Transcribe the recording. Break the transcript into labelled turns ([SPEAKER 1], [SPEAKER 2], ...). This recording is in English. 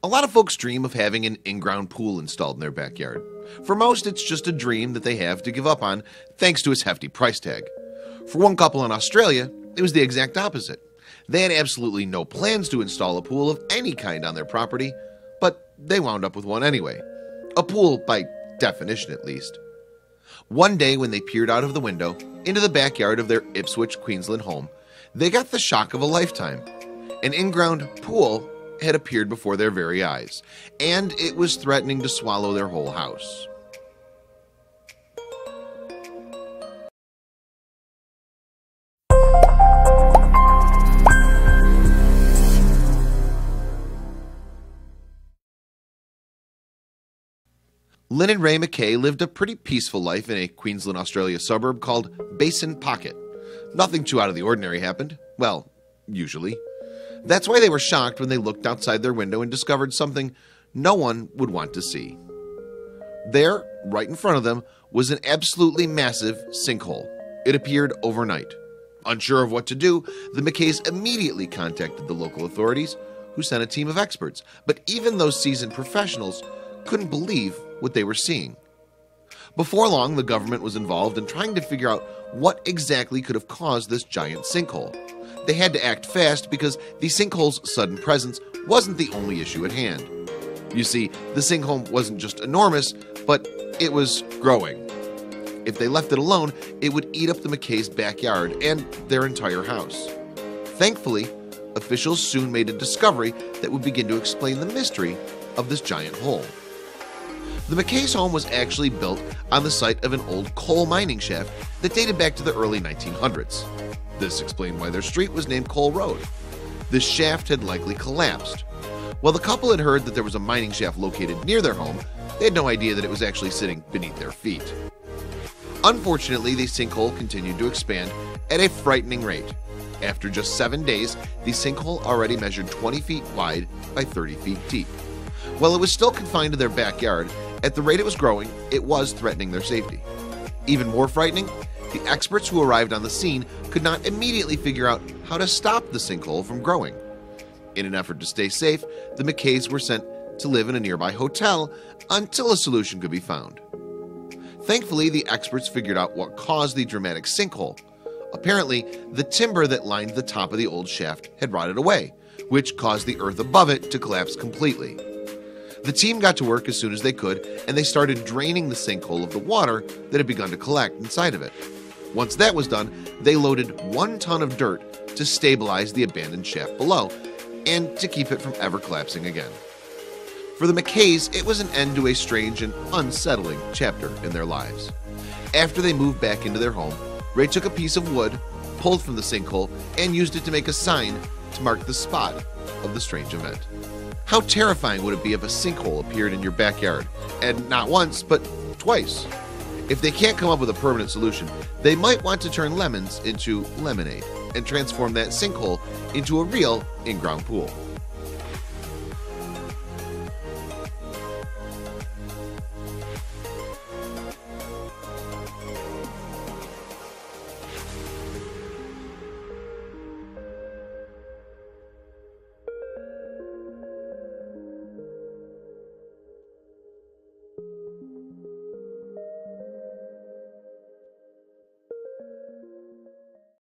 [SPEAKER 1] A lot of folks dream of having an in-ground pool installed in their backyard. For most, it's just a dream that they have to give up on thanks to its hefty price tag. For one couple in Australia, it was the exact opposite. They had absolutely no plans to install a pool of any kind on their property, but they wound up with one anyway. A pool by definition, at least. One day when they peered out of the window into the backyard of their Ipswich, Queensland home, they got the shock of a lifetime. An in-ground pool had appeared before their very eyes, and it was threatening to swallow their whole house. Lynn and Ray McKay lived a pretty peaceful life in a Queensland, Australia suburb called Basin Pocket. Nothing too out of the ordinary happened. Well, usually. That's why they were shocked when they looked outside their window and discovered something no one would want to see. There, right in front of them, was an absolutely massive sinkhole. It appeared overnight. Unsure of what to do, the McKays immediately contacted the local authorities, who sent a team of experts. But even those seasoned professionals couldn't believe what they were seeing. Before long, the government was involved in trying to figure out what exactly could have caused this giant sinkhole. They had to act fast because the sinkhole's sudden presence wasn't the only issue at hand. You see, the sinkhole wasn't just enormous, but it was growing. If they left it alone, it would eat up the McKays' backyard and their entire house. Thankfully, officials soon made a discovery that would begin to explain the mystery of this giant hole. The McKays' home was actually built on the site of an old coal mining shaft that dated back to the early 1900s. This explained why their street was named Coal Road. This shaft had likely collapsed. While the couple had heard that there was a mining shaft located near their home, they had no idea that it was actually sitting beneath their feet. Unfortunately, the sinkhole continued to expand at a frightening rate. After just 7 days, the sinkhole already measured 20 feet wide by 30 feet deep. While it was still confined to their backyard, at the rate it was growing, it was threatening their safety. Even more frightening, the experts who arrived on the scene could not immediately figure out how to stop the sinkhole from growing. In an effort to stay safe, the McKays were sent to live in a nearby hotel until a solution could be found. Thankfully, the experts figured out what caused the dramatic sinkhole. Apparently, the timber that lined the top of the old shaft had rotted away, which caused the earth above it to collapse completely. The team got to work as soon as they could, and they started draining the sinkhole of the water that had begun to collect inside of it. Once that was done, they loaded 1 ton of dirt to stabilize the abandoned shaft below and to keep it from ever collapsing again. For the McKays, it was an end to a strange and unsettling chapter in their lives. After they moved back into their home, Ray took a piece of wood pulled from the sinkhole and used it to make a sign to mark the spot of the strange event. How terrifying would it be if a sinkhole appeared in your backyard, and not once, but twice? If they can't come up with a permanent solution, they might want to turn lemons into lemonade and transform that sinkhole into a real in-ground pool.